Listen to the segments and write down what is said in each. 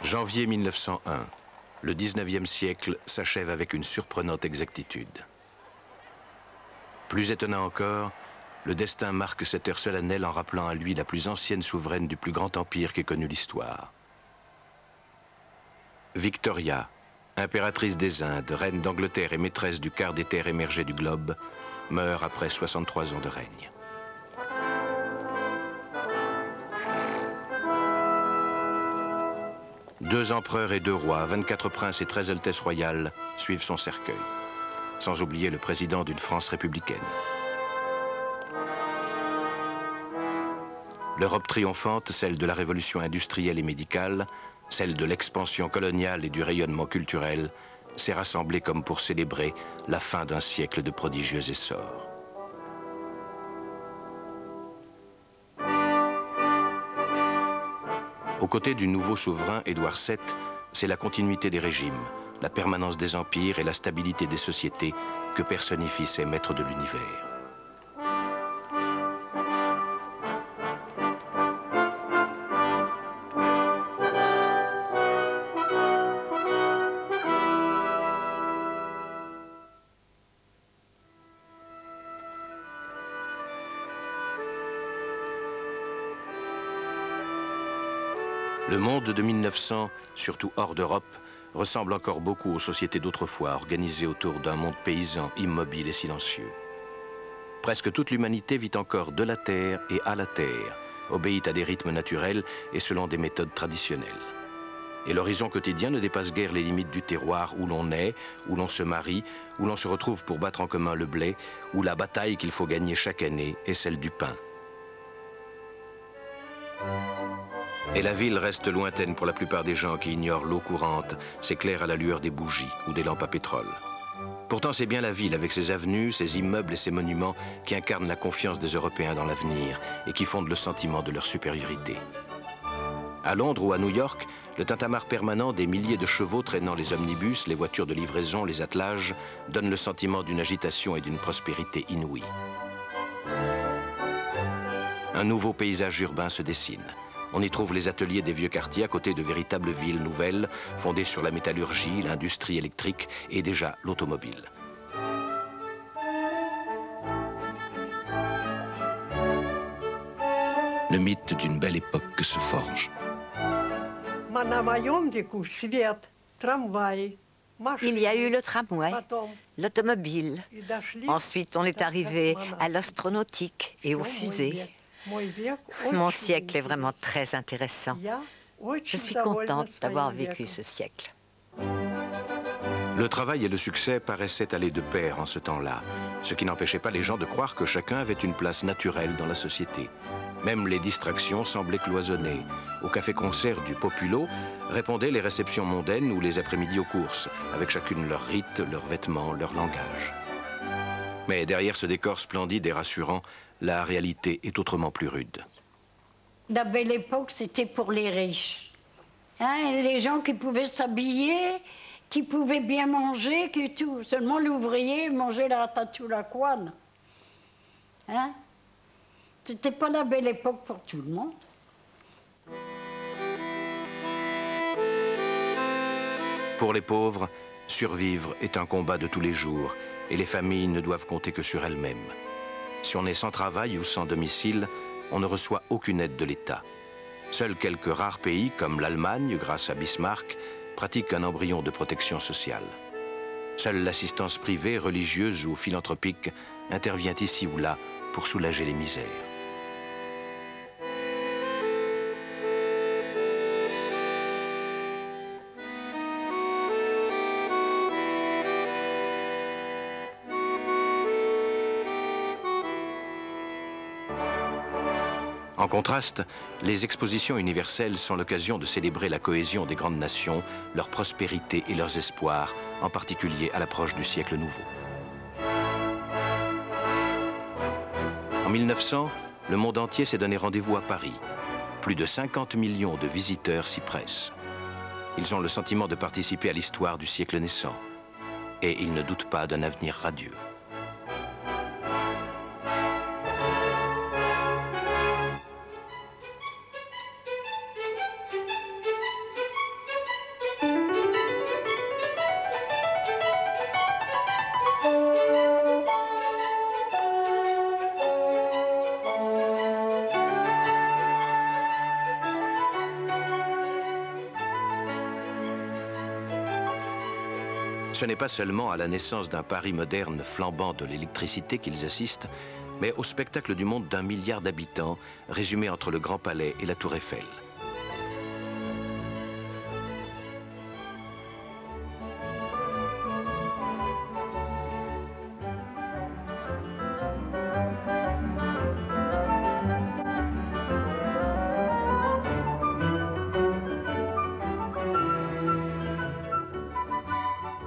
Janvier 1901. Le 19e siècle s'achève avec une surprenante exactitude. Plus étonnant encore, le destin marque cette heure solennelle en rappelant à lui la plus ancienne souveraine du plus grand empire qu'ait connu l'histoire. Victoria, impératrice des Indes, reine d'Angleterre et maîtresse du quart des terres émergées du globe, meurt après 63 ans de règne. Deux empereurs et deux rois, 24 princes et 13 altesses royales suivent son cercueil, sans oublier le président d'une France républicaine. L'Europe triomphante, celle de la révolution industrielle et médicale, celle de l'expansion coloniale et du rayonnement culturel, s'est rassemblée comme pour célébrer la fin d'un siècle de prodigieux essor. Aux côtés du nouveau souverain Édouard VII, c'est la continuité des régimes, la permanence des empires et la stabilité des sociétés que personnifient ces maîtres de l'univers. Le monde de 1900, surtout hors d'Europe, ressemble encore beaucoup aux sociétés d'autrefois, organisées autour d'un monde paysan, immobile et silencieux. Presque toute l'humanité vit encore de la terre et à la terre, obéit à des rythmes naturels et selon des méthodes traditionnelles. Et l'horizon quotidien ne dépasse guère les limites du terroir où l'on naît, où l'on se marie, où l'on se retrouve pour battre en commun le blé, où la bataille qu'il faut gagner chaque année est celle du pain. Et la ville reste lointaine pour la plupart des gens qui ignorent l'eau courante, s'éclaire à la lueur des bougies ou des lampes à pétrole. Pourtant, c'est bien la ville, avec ses avenues, ses immeubles et ses monuments, qui incarnent la confiance des Européens dans l'avenir et qui fondent le sentiment de leur supériorité. À Londres ou à New York, le tintamarre permanent des milliers de chevaux traînant les omnibus, les voitures de livraison, les attelages, donne le sentiment d'une agitation et d'une prospérité inouïe. Un nouveau paysage urbain se dessine. On y trouve les ateliers des vieux quartiers à côté de véritables villes nouvelles, fondées sur la métallurgie, l'industrie électrique et déjà l'automobile. Le mythe d'une belle époque se forge. Il y a eu le tramway, l'automobile. Ensuite, on est arrivé à l'astronautique et aux fusées. Mon siècle est vraiment très intéressant. Je suis contente d'avoir vécu ce siècle. Le travail et le succès paraissaient aller de pair en ce temps-là, ce qui n'empêchait pas les gens de croire que chacun avait une place naturelle dans la société. Même les distractions semblaient cloisonnées. Au café-concert du Populo répondaient les réceptions mondaines ou les après-midi aux courses, avec chacune leur rite, leurs vêtements, leur langage. Mais derrière ce décor splendide et rassurant, la réalité est autrement plus rude. La belle époque, c'était pour les riches. Hein, les gens qui pouvaient s'habiller, qui pouvaient bien manger, que tout. Seulement l'ouvrier mangeait la ratatouille à couenne. Hein? C'était pas la belle époque pour tout le monde. Pour les pauvres, survivre est un combat de tous les jours et les familles ne doivent compter que sur elles-mêmes. Si on est sans travail ou sans domicile, on ne reçoit aucune aide de l'État. Seuls quelques rares pays, comme l'Allemagne, grâce à Bismarck, pratiquent un embryon de protection sociale. Seule l'assistance privée, religieuse ou philanthropique intervient ici ou là pour soulager les misères. En contraste, les expositions universelles sont l'occasion de célébrer la cohésion des grandes nations, leur prospérité et leurs espoirs, en particulier à l'approche du siècle nouveau. En 1900, le monde entier s'est donné rendez-vous à Paris. Plus de 50 millions de visiteurs s'y pressent. Ils ont le sentiment de participer à l'histoire du siècle naissant. Et ils ne doutent pas d'un avenir radieux. Ce n'est pas seulement à la naissance d'un Paris moderne flambant de l'électricité qu'ils assistent, mais au spectacle du monde d'1 milliard d'habitants, résumé entre le Grand Palais et la Tour Eiffel.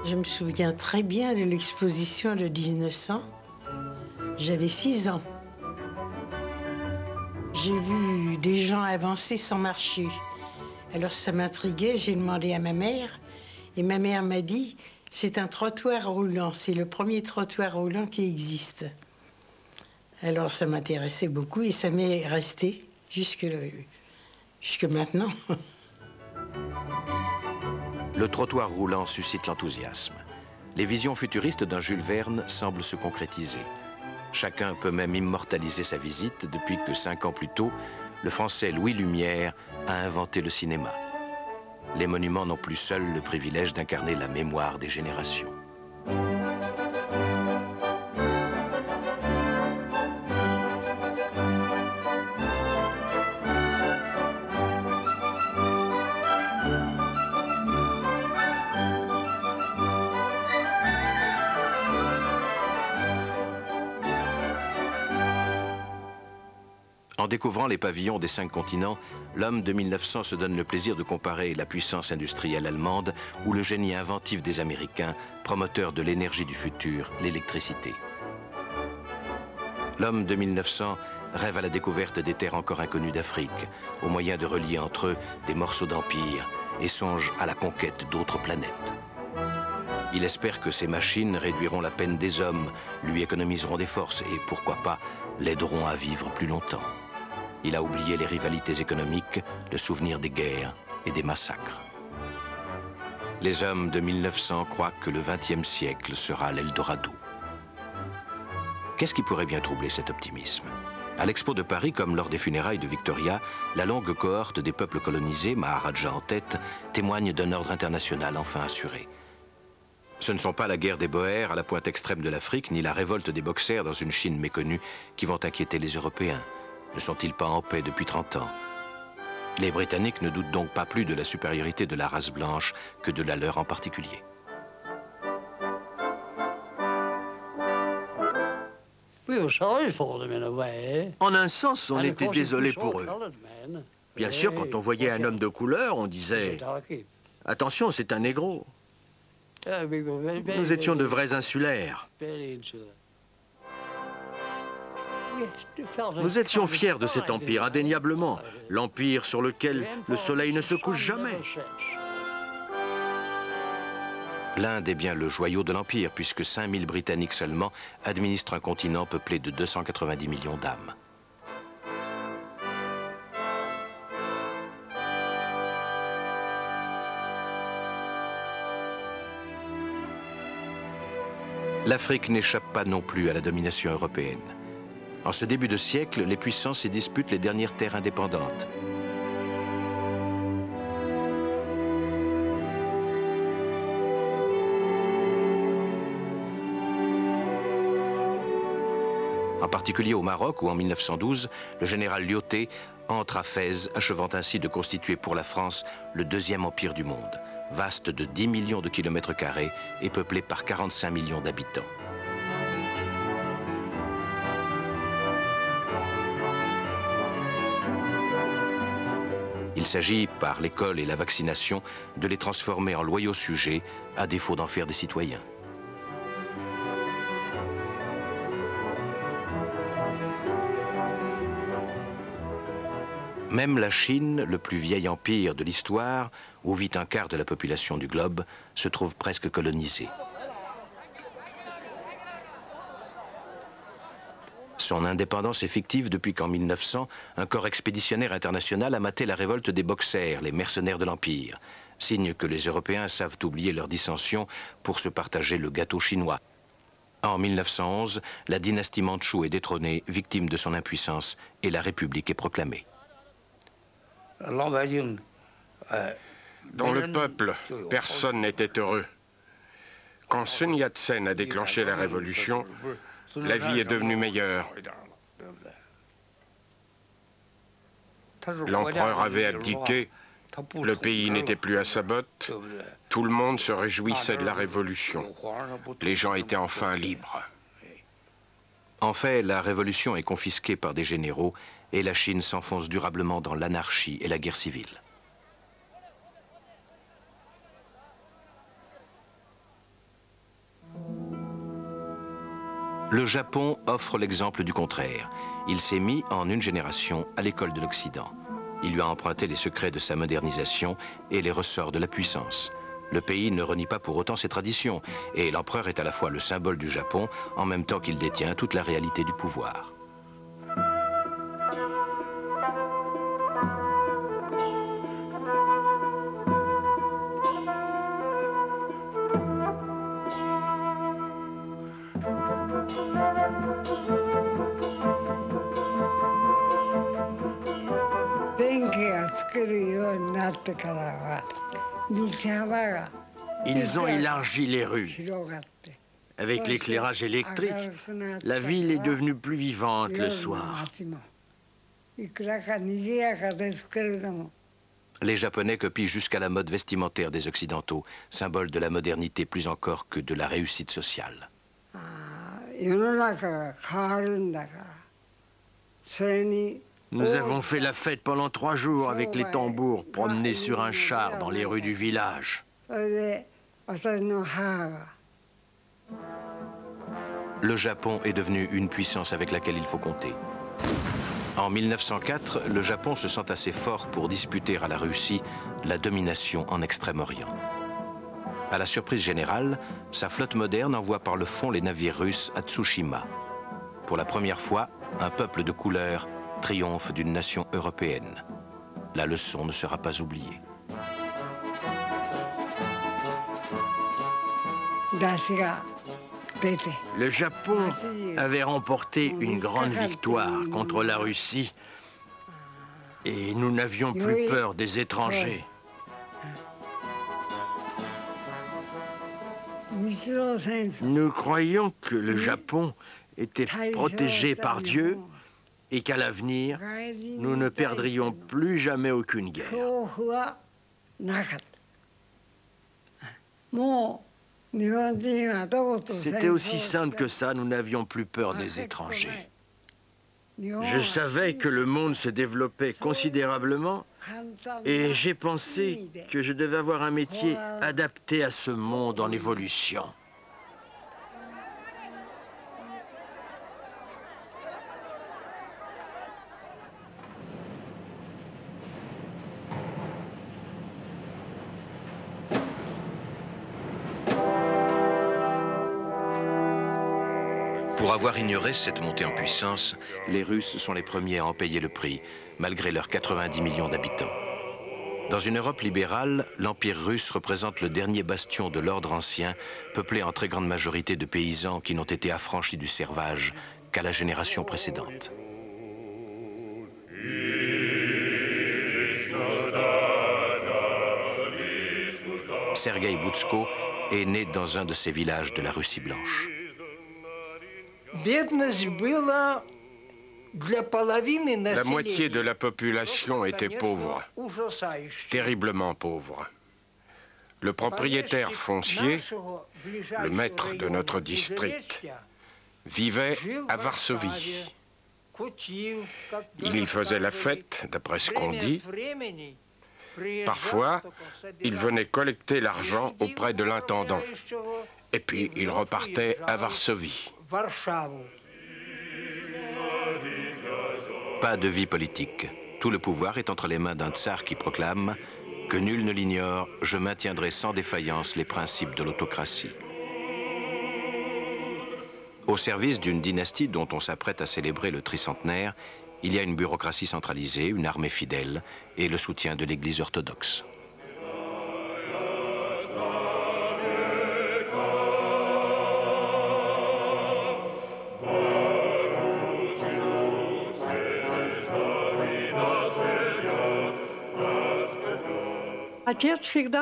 Je me souviens très bien de l'exposition de 1900. J'avais 6 ans. J'ai vu des gens avancer sans marcher. Alors ça m'intriguait, j'ai demandé à ma mère. Et ma mère m'a dit, c'est un trottoir roulant. C'est le premier trottoir roulant qui existe. Alors ça m'intéressait beaucoup et ça m'est resté jusque maintenant. Le trottoir roulant suscite l'enthousiasme. Les visions futuristes d'un Jules Verne semblent se concrétiser. Chacun peut même immortaliser sa visite depuis que 5 ans plus tôt, le Français Louis Lumière a inventé le cinéma. Les monuments n'ont plus seuls le privilège d'incarner la mémoire des générations. En découvrant les pavillons des 5 continents, l'homme de 1900 se donne le plaisir de comparer la puissance industrielle allemande ou le génie inventif des Américains, promoteurs de l'énergie du futur, l'électricité. L'homme de 1900 rêve à la découverte des terres encore inconnues d'Afrique, au moyen de relier entre eux des morceaux d'empire, et songe à la conquête d'autres planètes. Il espère que ces machines réduiront la peine des hommes, lui économiseront des forces et, pourquoi pas, l'aideront à vivre plus longtemps. Il a oublié les rivalités économiques, le souvenir des guerres et des massacres. Les hommes de 1900 croient que le XXe siècle sera l'Eldorado. Qu'est-ce qui pourrait bien troubler cet optimisme? À l'Expo de Paris, comme lors des funérailles de Victoria, la longue cohorte des peuples colonisés, Maharaja en tête, témoigne d'un ordre international enfin assuré. Ce ne sont pas la guerre des Boers à la pointe extrême de l'Afrique, ni la révolte des Boxers dans une Chine méconnue qui vont inquiéter les Européens. Ne sont-ils pas en paix depuis 30 ans? Les Britanniques ne doutent donc pas plus de la supériorité de la race blanche que de la leur en particulier. En un sens, on était désolé pour eux. Bien sûr, quand on voyait un homme de couleur, on disait « Attention, c'est un négro ». Nous étions de vrais insulaires. Nous étions fiers de cet empire, indéniablement. L'empire sur lequel le soleil ne se couche jamais. L'Inde est bien le joyau de l'empire, puisque 5000 Britanniques seulement administrent un continent peuplé de 290 millions d'âmes. L'Afrique n'échappe pas non plus à la domination européenne. En ce début de siècle, les puissances s'y disputent les dernières terres indépendantes. En particulier au Maroc, où en 1912, le général Lyautey entre à Fès, achevant ainsi de constituer pour la France le deuxième empire du monde, vaste de 10 millions de kilomètres carrés et peuplé par 45 millions d'habitants. Il s'agit, par l'école et la vaccination, de les transformer en loyaux sujets, à défaut d'en faire des citoyens. Même la Chine, le plus vieil empire de l'histoire, où vit un quart de la population du globe, se trouve presque colonisée. Son indépendance est fictive depuis qu'en 1900, un corps expéditionnaire international a maté la révolte des Boxers, les mercenaires de l'Empire, signe que les Européens savent oublier leurs dissensions pour se partager le gâteau chinois. En 1911, la dynastie mandchoue est détrônée, victime de son impuissance, et la République est proclamée. Dans le peuple, personne n'était heureux. Quand Sun Yat-sen a déclenché la révolution, la vie est devenue meilleure. L'empereur avait abdiqué, le pays n'était plus à sa botte, tout le monde se réjouissait de la révolution. Les gens étaient enfin libres. En fait, la révolution est confisquée par des généraux et la Chine s'enfonce durablement dans l'anarchie et la guerre civile. Le Japon offre l'exemple du contraire. Il s'est mis en une génération à l'école de l'Occident. Il lui a emprunté les secrets de sa modernisation et les ressorts de la puissance. Le pays ne renie pas pour autant ses traditions, et l'empereur est à la fois le symbole du Japon, en même temps qu'il détient toute la réalité du pouvoir. Ils ont élargi les rues. Avec l'éclairage électrique, la ville est devenue plus vivante le soir. Les Japonais copient jusqu'à la mode vestimentaire des Occidentaux, symbole de la modernité plus encore que de la réussite sociale. Nous avons fait la fête pendant 3 jours avec les tambours promenés sur un char dans les rues du village. Le Japon est devenu une puissance avec laquelle il faut compter. En 1904, le Japon se sent assez fort pour disputer à la Russie la domination en Extrême-Orient. À la surprise générale, sa flotte moderne envoie par le fond les navires russes à Tsushima. Pour la première fois, un peuple de couleur triomphe d'une nation européenne. La leçon ne sera pas oubliée. Le Japon avait remporté une grande victoire contre la Russie et nous n'avions plus peur des étrangers. Nous croyions que le Japon était protégé par Dieu et qu'à l'avenir, nous ne perdrions plus jamais aucune guerre. C'était aussi simple que ça, nous n'avions plus peur des étrangers. Je savais que le monde se développait considérablement et j'ai pensé que je devais avoir un métier adapté à ce monde en évolution. Pour avoir ignoré cette montée en puissance, les Russes sont les premiers à en payer le prix, malgré leurs 90 millions d'habitants. Dans une Europe libérale, l'Empire russe représente le dernier bastion de l'ordre ancien, peuplé en très grande majorité de paysans qui n'ont été affranchis du servage qu'à la génération précédente. Sergueï Boutsko est né dans un de ces villages de la Russie blanche. La moitié de la population était pauvre, terriblement pauvre. Le propriétaire foncier, le maître de notre district, vivait à Varsovie. Il y faisait la fête, d'après ce qu'on dit. Parfois, il venait collecter l'argent auprès de l'intendant. Et puis, il repartait à Varsovie. Pas de vie politique. Tout le pouvoir est entre les mains d'un tsar qui proclame « Que nul ne l'ignore, je maintiendrai sans défaillance les principes de l'autocratie ». Au service d'une dynastie dont on s'apprête à célébrer le tricentenaire, il y a une bureaucratie centralisée, une armée fidèle et le soutien de l'Église orthodoxe.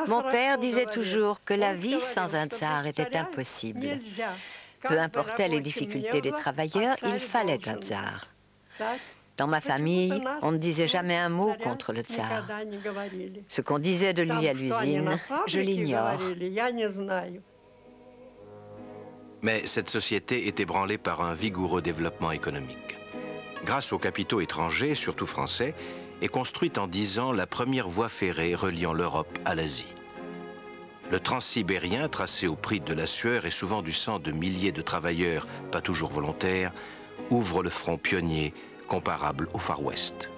Mon père disait toujours que la vie sans un tsar était impossible. Peu importaient les difficultés des travailleurs, il fallait un tsar. Dans ma famille, on ne disait jamais un mot contre le tsar. Ce qu'on disait de lui à l'usine, je l'ignore. Mais cette société est ébranlée par un vigoureux développement économique. Grâce aux capitaux étrangers, surtout français, est construite en 10 ans la première voie ferrée reliant l'Europe à l'Asie. Le transsibérien, tracé au prix de la sueur et souvent du sang de milliers de travailleurs, pas toujours volontaires, ouvre le front pionnier comparable au Far West.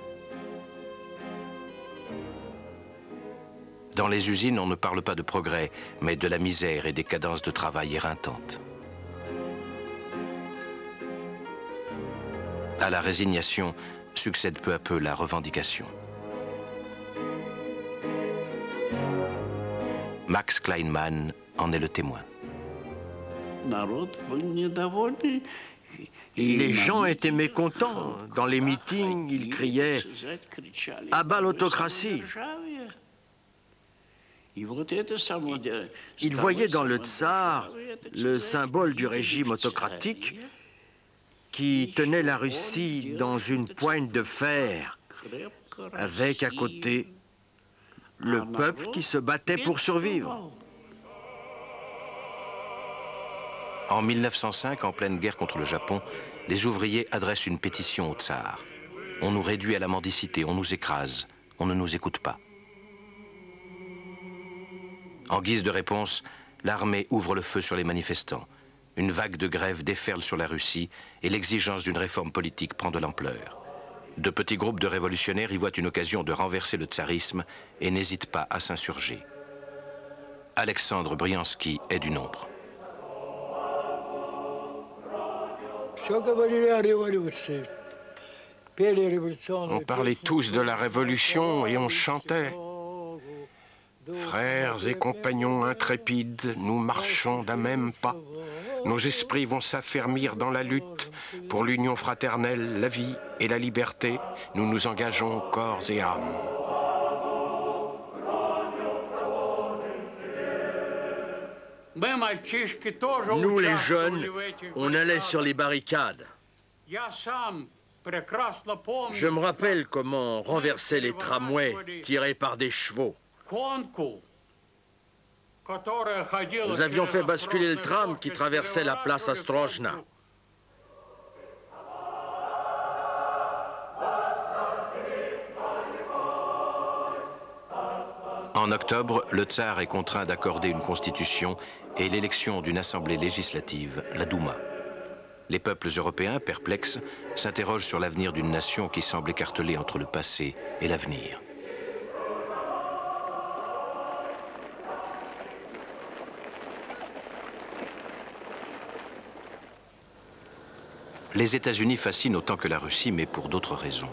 Dans les usines, on ne parle pas de progrès, mais de la misère et des cadences de travail éreintantes. À la résignation succède peu à peu la revendication. Max Kleinman en est le témoin. Les gens étaient mécontents. Dans les meetings, ils criaient « À bas l'autocratie !» Ils voyaient dans le tsar le symbole du régime autocratique qui tenait la Russie dans une poigne de fer, avec à côté le peuple qui se battait pour survivre. En 1905, en pleine guerre contre le Japon, les ouvriers adressent une pétition au tsar. On nous réduit à la mendicité, on nous écrase, on ne nous écoute pas. En guise de réponse, l'armée ouvre le feu sur les manifestants. Une vague de grève déferle sur la Russie et l'exigence d'une réforme politique prend de l'ampleur. De petits groupes de révolutionnaires y voient une occasion de renverser le tsarisme et n'hésitent pas à s'insurger. Alexandre Briansky est du nombre. On parlait tous de la révolution et on chantait. Frères et compagnons intrépides, nous marchons d'un même pas. Nos esprits vont s'affermir dans la lutte pour l'union fraternelle, la vie et la liberté. Nous nous engageons corps et âme. Nous, les jeunes, on allait sur les barricades. Je me rappelle comment on renversait les tramways tirés par des chevaux. Nous avions fait basculer le tram qui traversait la place Astrojna. En octobre, le tsar est contraint d'accorder une constitution et l'élection d'une assemblée législative, la Douma. Les peuples européens, perplexes, s'interrogent sur l'avenir d'une nation qui semble écartelée entre le passé et l'avenir. Les États-Unis fascinent autant que la Russie, mais pour d'autres raisons.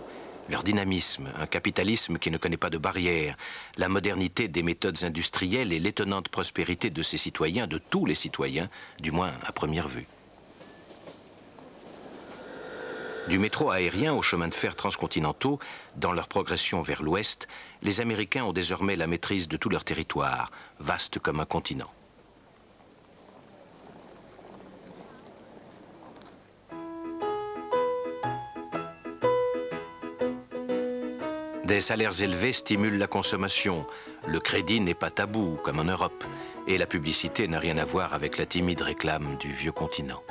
Leur dynamisme, un capitalisme qui ne connaît pas de barrières, la modernité des méthodes industrielles et l'étonnante prospérité de ses citoyens, de tous les citoyens, du moins à première vue. Du métro aérien aux chemins de fer transcontinentaux, dans leur progression vers l'ouest, les Américains ont désormais la maîtrise de tout leur territoire, vaste comme un continent. Des salaires élevés stimulent la consommation. Le crédit n'est pas tabou, comme en Europe. Et la publicité n'a rien à voir avec la timide réclame du vieux continent.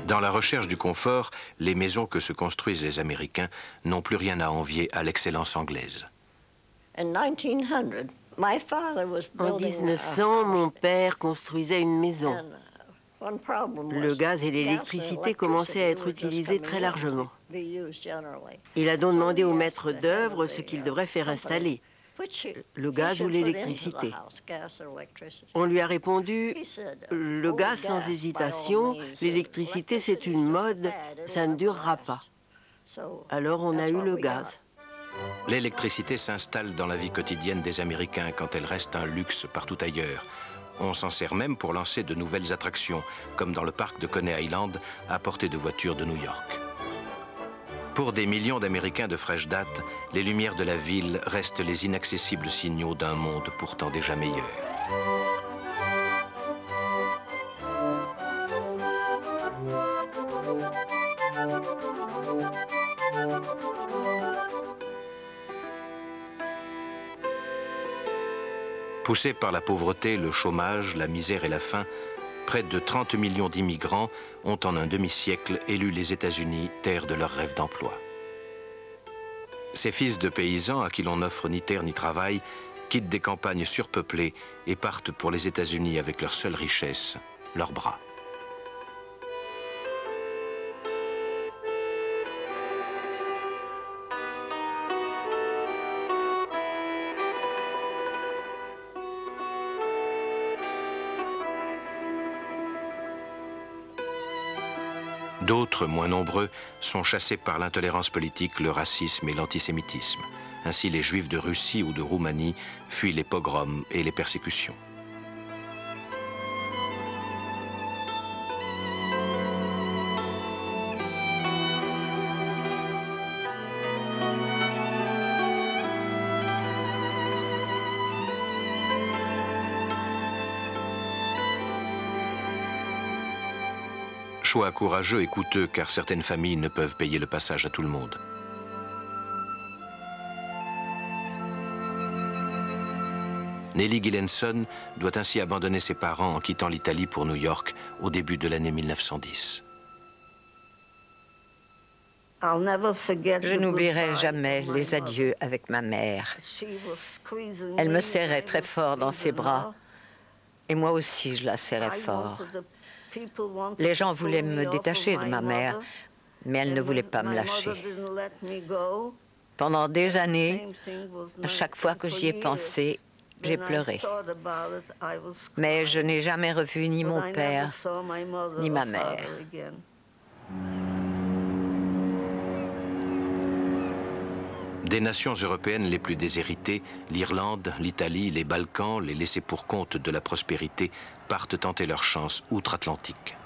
Dans la recherche du confort, les maisons que se construisent les Américains n'ont plus rien à envier à l'excellence anglaise. En 1900, mon père construisait une maison. Le gaz et l'électricité commençaient à être utilisés très largement. Il a donc demandé au maître d'œuvre ce qu'il devrait faire installer, le gaz ou l'électricité. On lui a répondu, le gaz sans hésitation, l'électricité c'est une mode, ça ne durera pas. Alors on a eu le gaz. L'électricité s'installe dans la vie quotidienne des Américains quand elle reste un luxe partout ailleurs. On s'en sert même pour lancer de nouvelles attractions, comme dans le parc de Coney Island, à portée de voiture de New York. Pour des millions d'Américains de fraîche date, les lumières de la ville restent les inaccessibles signaux d'un monde pourtant déjà meilleur. Poussés par la pauvreté, le chômage, la misère et la faim, près de 30 millions d'immigrants ont en un demi-siècle élu les États-Unis terre de leur rêve d'emploi. Ces fils de paysans à qui l'on n'offre ni terre ni travail quittent des campagnes surpeuplées et partent pour les États-Unis avec leur seule richesse, leurs bras. D'autres, moins nombreux, sont chassés par l'intolérance politique, le racisme et l'antisémitisme. Ainsi, les Juifs de Russie ou de Roumanie fuient les pogroms et les persécutions. Choix courageux et coûteux car certaines familles ne peuvent payer le passage à tout le monde. Nellie Gillenson doit ainsi abandonner ses parents en quittant l'Italie pour New York au début de l'année 1910. Je n'oublierai jamais les adieux avec ma mère. Elle me serrait très fort dans ses bras et moi aussi je la serrais fort. Les gens voulaient me détacher de ma mère, mais elle ne voulait pas me lâcher. Pendant des années, à chaque fois que j'y ai pensé, j'ai pleuré. Mais je n'ai jamais revu ni mon père, ni ma mère. Des nations européennes les plus déshéritées, l'Irlande, l'Italie, les Balkans, les laissés pour compte de la prospérité, partent tenter leur chance outre-Atlantique.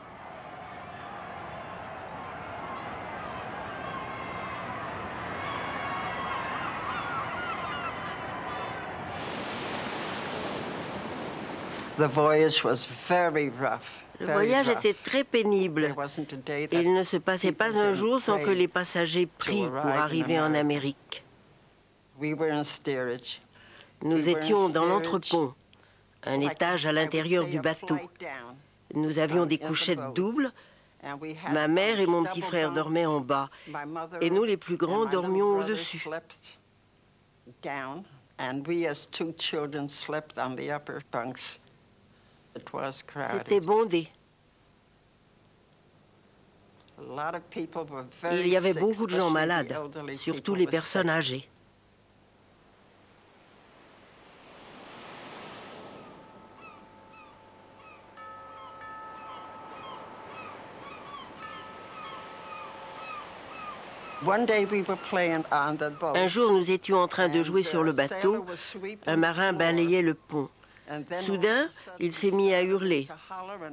Le voyage était très pénible. Il ne se passait pas un jour sans que les passagers prient pour arriver en Amérique. Nous étions dans l'entrepont, un étage à l'intérieur du bateau. Nous avions des couchettes doubles. Ma mère et mon petit frère dormaient en bas, et nous, les plus grands, dormions au-dessus. C'était bondé. Il y avait beaucoup de gens malades, surtout les personnes âgées. Un jour, nous étions en train de jouer sur le bateau. Un marin balayait le pont. Soudain, il s'est mis à hurler.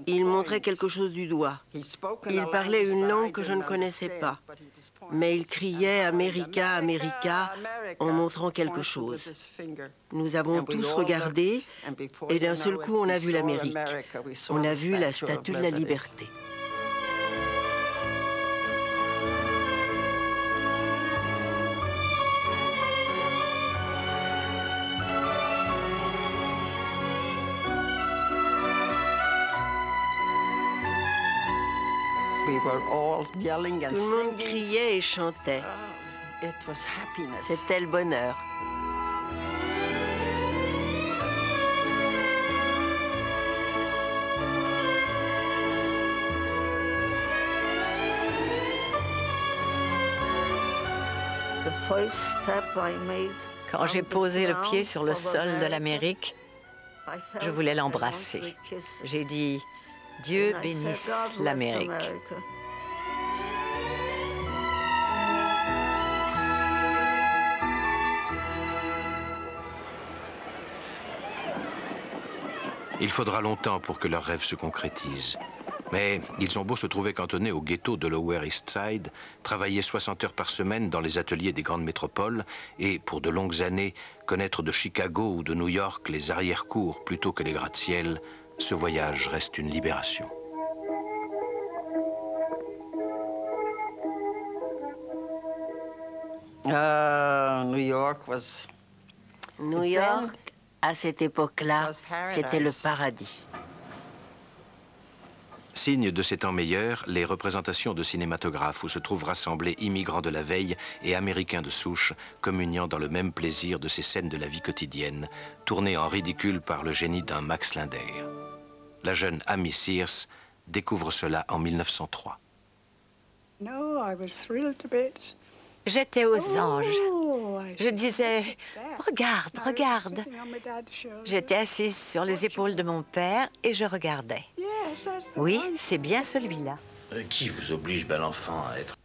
Il montrait quelque chose du doigt. Il parlait une langue que je ne connaissais pas. Mais il criait « America, America » en montrant quelque chose. Nous avons tous regardé et d'un seul coup, on a vu l'Amérique. On a vu la Statue de la Liberté. Tout le monde criait et chantait. C'était le bonheur. Quand j'ai posé le pied sur le sol de l'Amérique, je voulais l'embrasser. J'ai dit « Dieu bénisse l'Amérique ». Il faudra longtemps pour que leurs rêves se concrétisent. Mais ils ont beau se trouver cantonnés au ghetto de Lower East Side, travailler 60 heures par semaine dans les ateliers des grandes métropoles et, pour de longues années, connaître de Chicago ou de New York les arrière-cours plutôt que les gratte-ciel, ce voyage reste une libération. New York, à cette époque-là, c'était le paradis. Signe de ces temps meilleurs, les représentations de cinématographes où se trouvent rassemblés immigrants de la veille et américains de souche, communiant dans le même plaisir de ces scènes de la vie quotidienne, tournées en ridicule par le génie d'un Max Linder. La jeune Amy Sears découvre cela en 1903. J'étais aux anges. Je disais, regarde, regarde. J'étais assise sur les épaules de mon père et je regardais. Oui, c'est bien celui-là. Qui vous oblige, bel enfant, à être...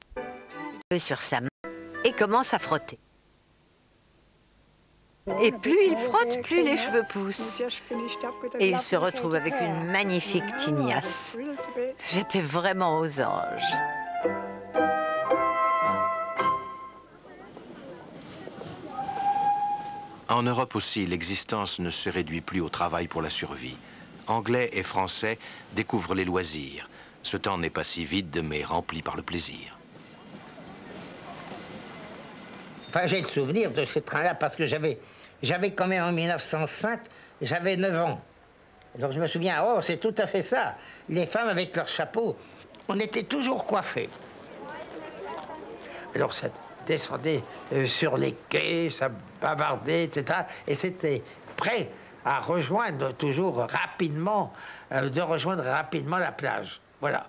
Sur sa main et commence à frotter. Et plus il frotte, plus les cheveux poussent. Et il se retrouve avec une magnifique tignasse. J'étais vraiment aux anges. En Europe aussi, l'existence ne se réduit plus au travail pour la survie. Anglais et Français découvrent les loisirs. Ce temps n'est pas si vide, mais rempli par le plaisir. Enfin, j'ai le souvenir de ce train-là parce que j'avais quand même en 1905, j'avais 9 ans. Donc je me souviens, oh, c'est tout à fait ça. Les femmes avec leurs chapeaux, on était toujours coiffés. Alors ça descendait sur les quais, ça bavardait, etc. Et c'était prêt à rejoindre toujours rapidement, de rejoindre rapidement la plage. Voilà.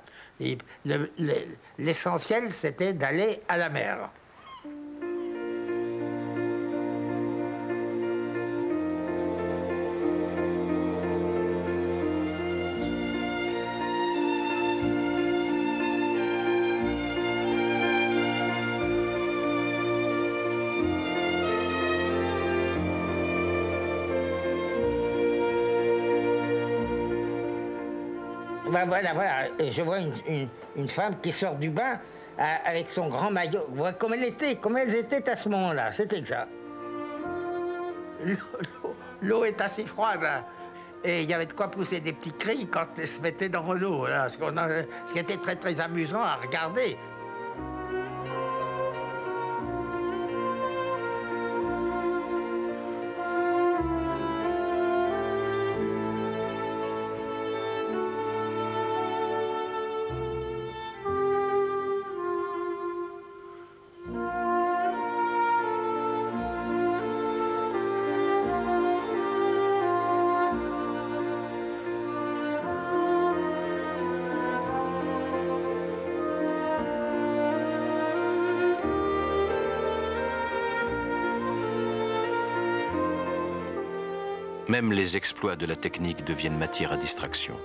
L'essentiel, c'était d'aller à la mer. Ben voilà, je vois une femme qui sort du bain avec son grand maillot. Voilà comme elles étaient à ce moment-là, c'était ça. L'eau est assez froide, hein. Et il y avait de quoi pousser des petits cris quand elles se mettaient dans l'eau, ce qui était très très amusant à regarder. Même les exploits de la technique deviennent matière à distraction.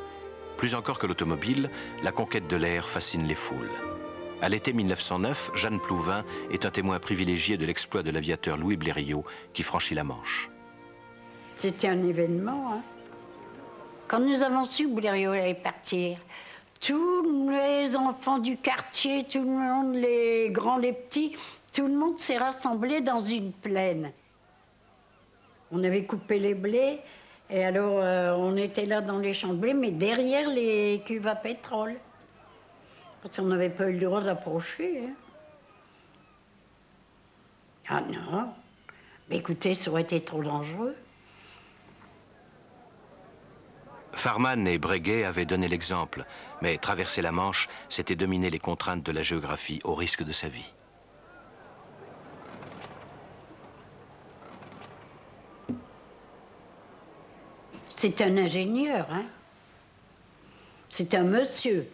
Plus encore que l'automobile, la conquête de l'air fascine les foules. À l'été 1909, Jeanne Plouvin est un témoin privilégié de l'exploit de l'aviateur Louis Blériot qui franchit la Manche. C'était un événement, hein. Quand nous avons su que Blériot allait partir, tous les enfants du quartier, tout le monde, les grands, les petits, tout le monde s'est rassemblé dans une plaine. On avait coupé les blés, et alors on était là dans les champs de blé, mais derrière les cuves à pétrole. Parce qu'on n'avait pas eu le droit d'approcher. Hein. Ah non, mais écoutez, ça aurait été trop dangereux. Farman et Breguet avaient donné l'exemple, mais traverser la Manche, c'était dominer les contraintes de la géographie au risque de sa vie. C'est un ingénieur, hein. C'est un monsieur.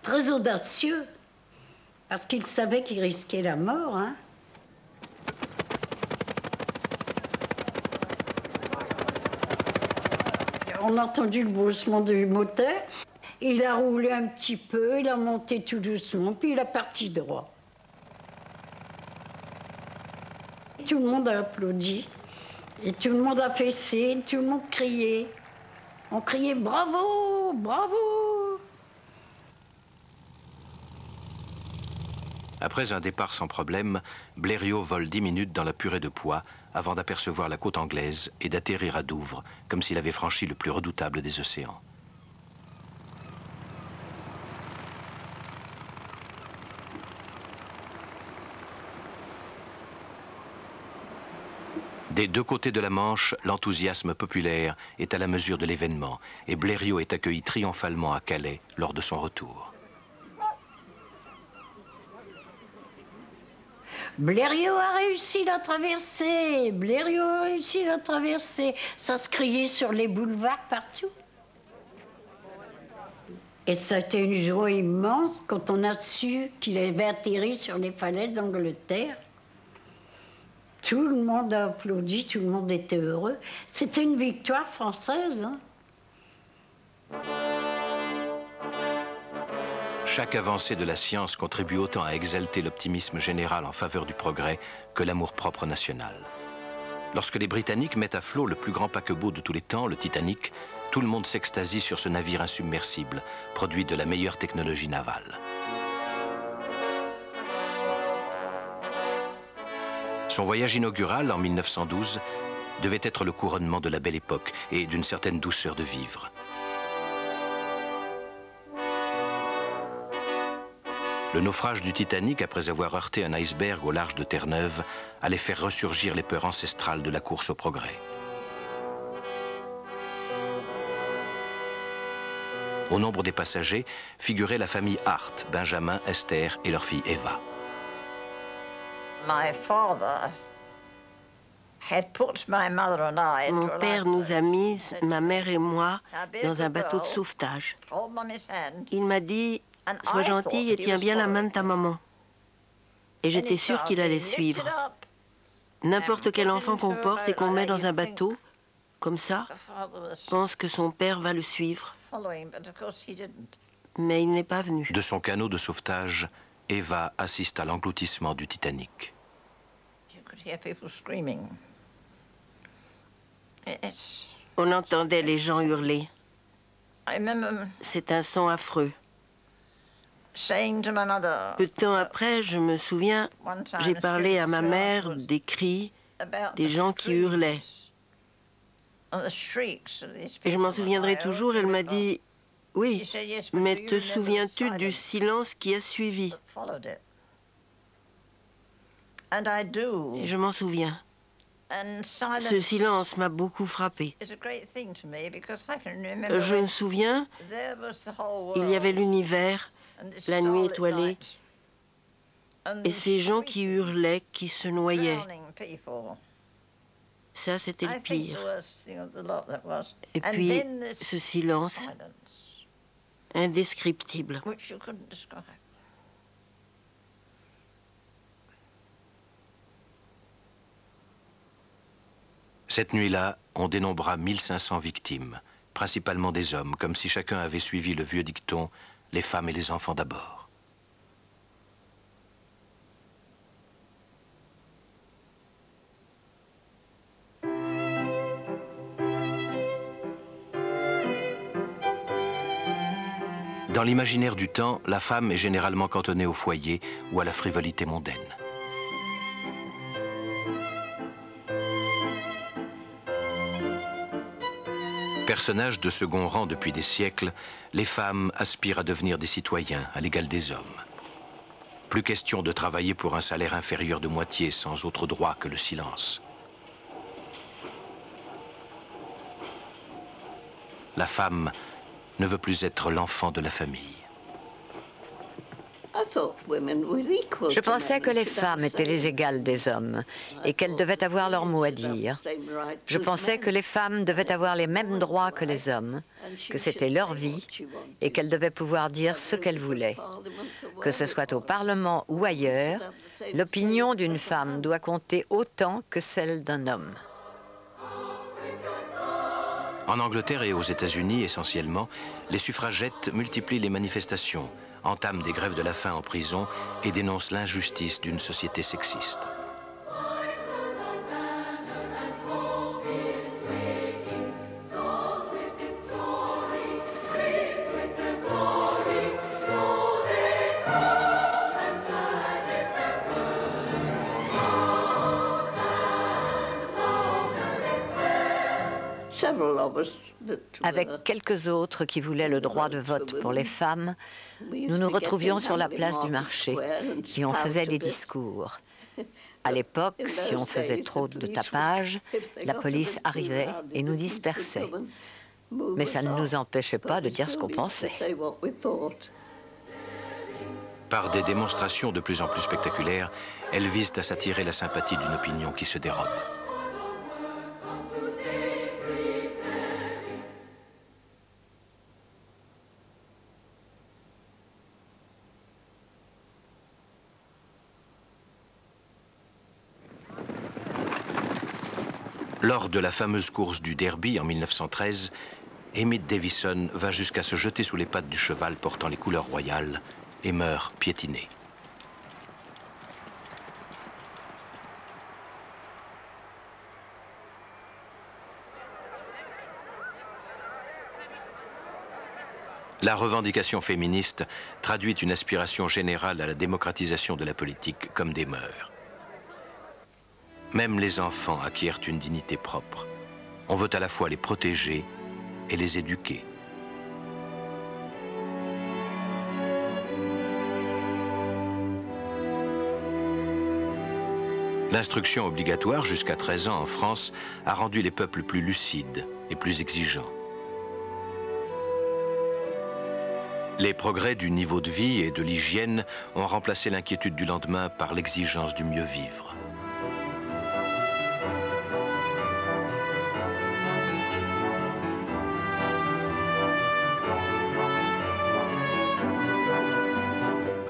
Très audacieux, parce qu'il savait qu'il risquait la mort, hein. On a entendu le bruissement du moteur. Il a roulé un petit peu, il a monté tout doucement, puis il a parti droit. Tout le monde a applaudi. Et tout le monde a fessé, tout le monde criait. On criait bravo, bravo. Après un départ sans problème, Blériot vole 10 minutes dans la purée de pois avant d'apercevoir la côte anglaise et d'atterrir à Douvres, comme s'il avait franchi le plus redoutable des océans. Des deux côtés de la Manche, l'enthousiasme populaire est à la mesure de l'événement et Blériot est accueilli triomphalement à Calais lors de son retour. Blériot a réussi la traversée, Blériot a réussi la traversée. Ça se criait sur les boulevards partout. Et ça a été une joie immense quand on a su qu'il avait atterri sur les falaises d'Angleterre. Tout le monde a applaudi, tout le monde était heureux. C'était une victoire française, hein. Chaque avancée de la science contribue autant à exalter l'optimisme général en faveur du progrès que l'amour-propre national. Lorsque les Britanniques mettent à flot le plus grand paquebot de tous les temps, le Titanic, tout le monde s'extasie sur ce navire insubmersible, produit de la meilleure technologie navale. Son voyage inaugural, en 1912, devait être le couronnement de la belle époque et d'une certaine douceur de vivre. Le naufrage du Titanic, après avoir heurté un iceberg au large de Terre-Neuve, allait faire ressurgir les peurs ancestrales de la course au progrès. Au nombre des passagers figurait la famille Hart, Benjamin, Esther et leur fille Eva. Mon père nous a mis, ma mère et moi, dans un bateau de sauvetage. Il m'a dit: sois gentille et tiens bien la main de ta maman. Et j'étais sûre qu'il allait suivre. N'importe quel enfant qu'on porte et qu'on met dans un bateau, comme ça, pense que son père va le suivre. Mais il n'est pas venu. De son canot de sauvetage, Eva assiste à l'engloutissement du Titanic. On entendait les gens hurler. C'est un son affreux. Peu de temps après, je me souviens, j'ai parlé à ma mère des cris, des gens qui hurlaient. Et je m'en souviendrai toujours, elle m'a dit: oui, mais te souviens-tu du silence qui a suivi? Et je m'en souviens. Ce silence m'a beaucoup frappé. Je me souviens, il y avait l'univers, la nuit étoilée, et ces gens qui hurlaient, qui se noyaient. Ça, c'était le pire. Et puis, ce silence indescriptible. Cette nuit-là, on dénombra 1500 victimes, principalement des hommes, comme si chacun avait suivi le vieux dicton « les femmes et les enfants d'abord ». Dans l'imaginaire du temps, la femme est généralement cantonnée au foyer ou à la frivolité mondaine. Personnages de second rang depuis des siècles, les femmes aspirent à devenir des citoyens à l'égal des hommes. Plus question de travailler pour un salaire inférieur de moitié sans autre droit que le silence. La femme ne veut plus être l'enfant de la famille. Je pensais que les femmes étaient les égales des hommes et qu'elles devaient avoir leur mot à dire. Je pensais que les femmes devaient avoir les mêmes droits que les hommes, que c'était leur vie et qu'elles devaient pouvoir dire ce qu'elles voulaient. Que ce soit au Parlement ou ailleurs, l'opinion d'une femme doit compter autant que celle d'un homme. En Angleterre et aux États-Unis, essentiellement, les suffragettes multiplient les manifestations, entament des grèves de la faim en prison et dénoncent l'injustice d'une société sexiste. Avec quelques autres qui voulaient le droit de vote pour les femmes, nous nous retrouvions sur la place du marché et on faisait des discours. À l'époque, si on faisait trop de tapage, la police arrivait et nous dispersait. Mais ça ne nous empêchait pas de dire ce qu'on pensait. Par des démonstrations de plus en plus spectaculaires, elles visent à s'attirer la sympathie d'une opinion qui se dérobe. Lors de la fameuse course du Derby en 1913, Emmet Davison va jusqu'à se jeter sous les pattes du cheval portant les couleurs royales et meurt piétiné. La revendication féministe traduit une aspiration générale à la démocratisation de la politique comme des mœurs. Même les enfants acquièrent une dignité propre. On veut à la fois les protéger et les éduquer. L'instruction obligatoire jusqu'à 13 ans en France a rendu les peuples plus lucides et plus exigeants. Les progrès du niveau de vie et de l'hygiène ont remplacé l'inquiétude du lendemain par l'exigence du mieux vivre.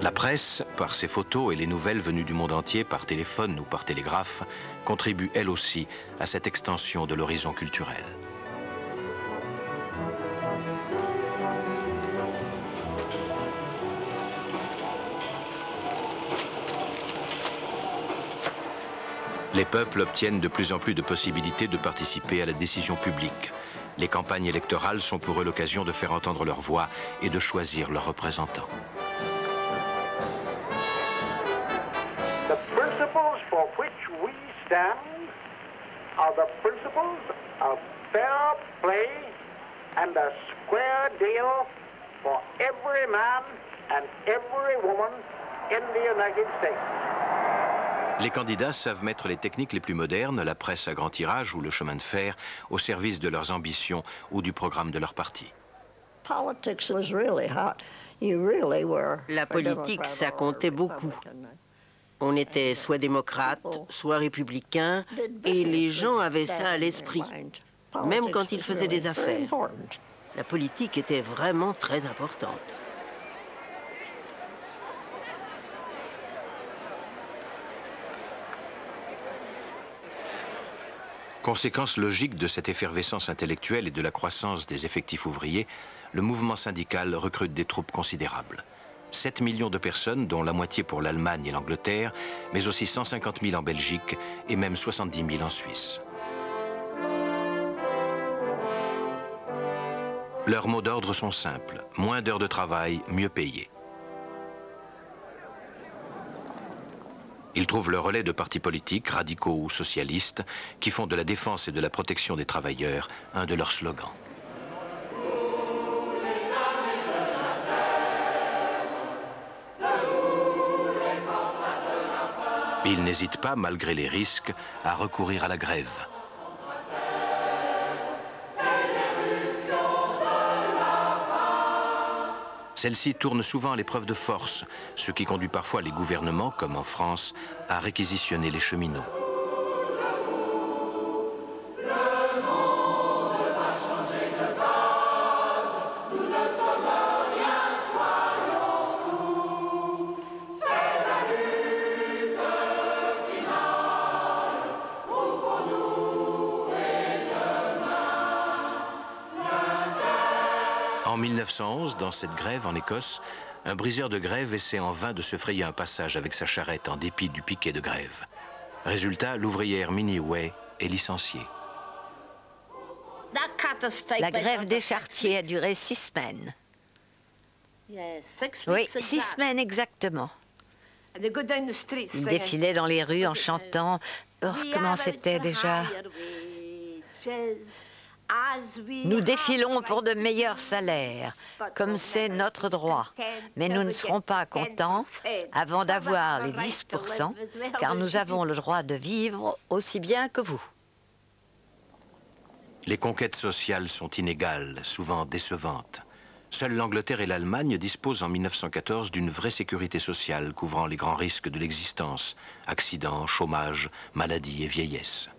La presse, par ses photos et les nouvelles venues du monde entier par téléphone ou par télégraphe, contribue elle aussi à cette extension de l'horizon culturel. Les peuples obtiennent de plus en plus de possibilités de participer à la décision publique. Les campagnes électorales sont pour eux l'occasion de faire entendre leur voix et de choisir leurs représentants. The principles for which we stand are the principles of fair play and a square deal for every man and every woman in the United States. Les candidats savent mettre les techniques les plus modernes, la presse à grand tirage ou le chemin de fer, au service de leurs ambitions ou du programme de leur parti. La politique, ça comptait beaucoup. On était soit démocrate, soit républicain, et les gens avaient ça à l'esprit, même quand ils faisaient des affaires. La politique était vraiment très importante. Conséquence logique de cette effervescence intellectuelle et de la croissance des effectifs ouvriers, le mouvement syndical recrute des troupes considérables. 7 millions de personnes, dont la moitié pour l'Allemagne et l'Angleterre, mais aussi 150 000 en Belgique et même 70 000 en Suisse. Leurs mots d'ordre sont simples, moins d'heures de travail, mieux payées. Ils trouvent le relais de partis politiques, radicaux ou socialistes, qui font de la défense et de la protection des travailleurs un de leurs slogans. Ils n'hésitent pas, malgré les risques, à recourir à la grève. Celle-ci tourne souvent à l'épreuve de force, ce qui conduit parfois les gouvernements, comme en France, à réquisitionner les cheminots. En 1911, dans cette grève en Écosse, un briseur de grève essaie en vain de se frayer un passage avec sa charrette en dépit du piquet de grève. Résultat, l'ouvrière Minnie Way est licenciée. La grève des charretiers a duré 6 semaines. Oui, 6 semaines exactement. Ils défilaient dans les rues en chantant. Oh, comment c'était déjà? Nous défilons pour de meilleurs salaires, comme c'est notre droit. Mais nous ne serons pas contents avant d'avoir les 10%, car nous avons le droit de vivre aussi bien que vous. Les conquêtes sociales sont inégales, souvent décevantes. Seules l'Angleterre et l'Allemagne disposent en 1914 d'une vraie sécurité sociale couvrant les grands risques de l'existence, accidents, chômage, maladies et vieillesse.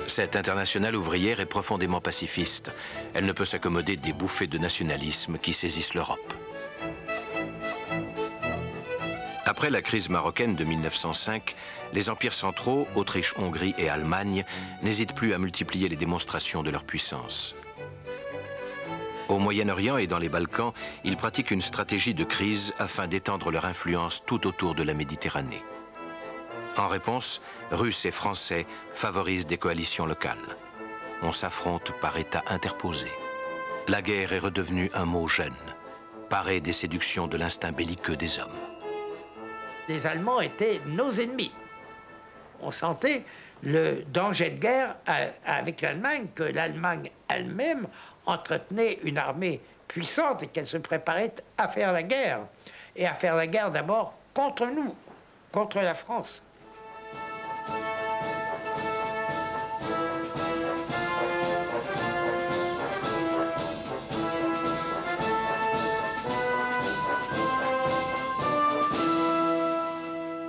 Cette internationale ouvrière est profondément pacifiste. Elle ne peut s'accommoder des bouffées de nationalisme qui saisissent l'Europe. Après la crise marocaine de 1905, les empires centraux, Autriche, Hongrie et Allemagne, n'hésitent plus à multiplier les démonstrations de leur puissance. Au Moyen-Orient et dans les Balkans, ils pratiquent une stratégie de crise afin d'étendre leur influence tout autour de la Méditerranée. En réponse, Russes et Français favorisent des coalitions locales. On s'affronte par États interposés. La guerre est redevenue un mot jeune, paré des séductions de l'instinct belliqueux des hommes. Les Allemands étaient nos ennemis. On sentait le danger de guerre avec l'Allemagne, que l'Allemagne elle-même entretenait une armée puissante et qu'elle se préparait à faire la guerre. Et à faire la guerre d'abord contre nous, contre la France.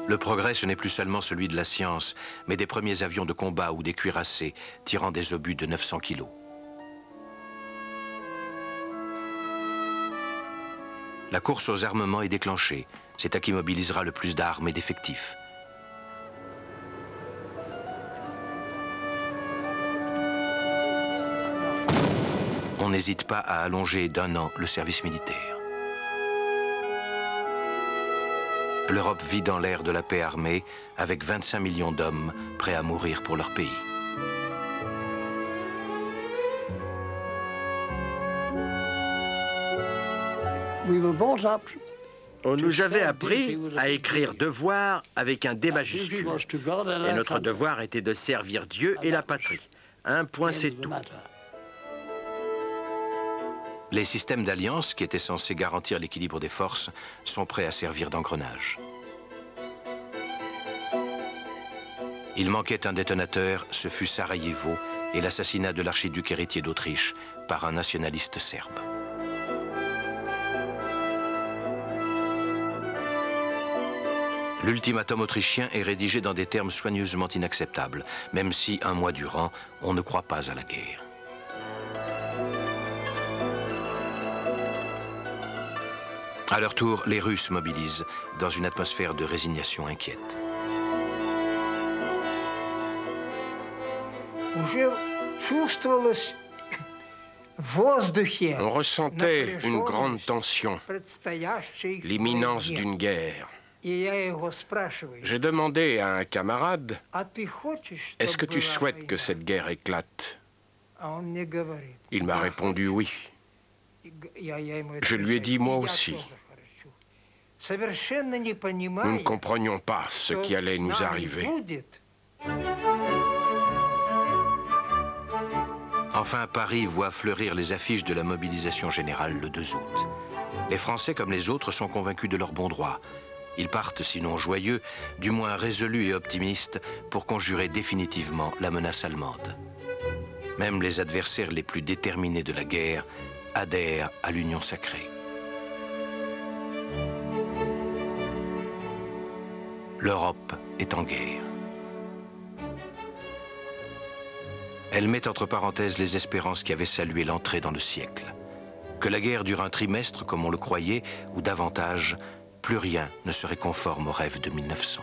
Le progrès, ce n'est plus seulement celui de la science, mais des premiers avions de combat ou des cuirassés tirant des obus de 900 kilos. La course aux armements est déclenchée. C'est à qui mobilisera le plus d'armes et d'effectifs. On n'hésite pas à allonger d'1 an le service militaire. L'Europe vit dans l'ère de la paix armée, avec 25 millions d'hommes prêts à mourir pour leur pays. On nous avait appris à écrire devoir avec un D majuscule. Et notre devoir était de servir Dieu et la patrie. Un point, c'est tout. Les systèmes d'alliance, qui étaient censés garantir l'équilibre des forces, sont prêts à servir d'engrenage. Il manquait un détonateur, ce fut Sarajevo et l'assassinat de l'archiduc héritier d'Autriche par un nationaliste serbe. L'ultimatum autrichien est rédigé dans des termes soigneusement inacceptables, même si, un mois durant, on ne croit pas à la guerre. À leur tour, les Russes mobilisent dans une atmosphère de résignation inquiète. On ressentait une grande tension, l'imminence d'une guerre. J'ai demandé à un camarade, est-ce que tu souhaites que cette guerre éclate? Il m'a répondu oui. Je lui ai dit moi aussi. Nous ne comprenions pas ce qui allait nous arriver. Enfin, Paris voit fleurir les affiches de la mobilisation générale le 2 août. Les Français, comme les autres, sont convaincus de leur bon droit. Ils partent, sinon joyeux, du moins résolus et optimistes, pour conjurer définitivement la menace allemande. Même les adversaires les plus déterminés de la guerre adhèrent à l'union sacrée. L'Europe est en guerre. Elle met entre parenthèses les espérances qui avaient salué l'entrée dans le siècle. Que la guerre dure un trimestre, comme on le croyait, ou davantage, plus rien ne serait conforme au rêve de 1900.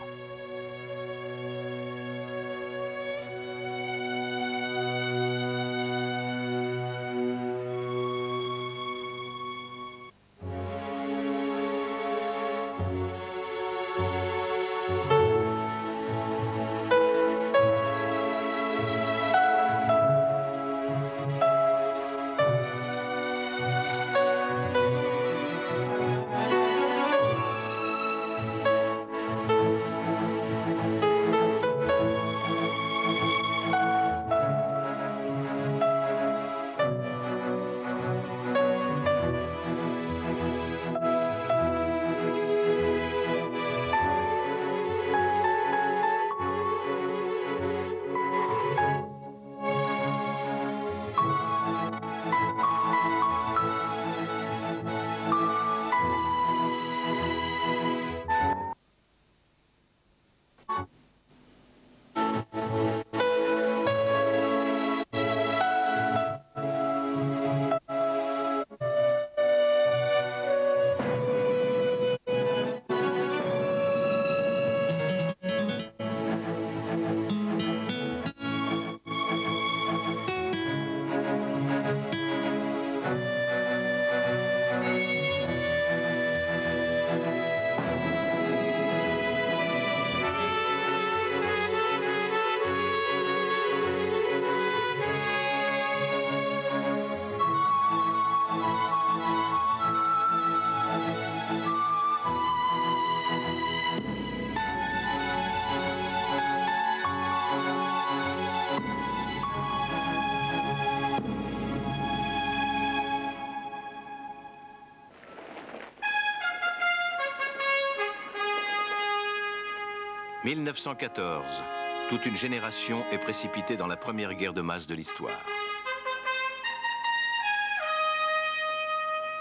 1914. Toute une génération est précipitée dans la première guerre de masse de l'histoire.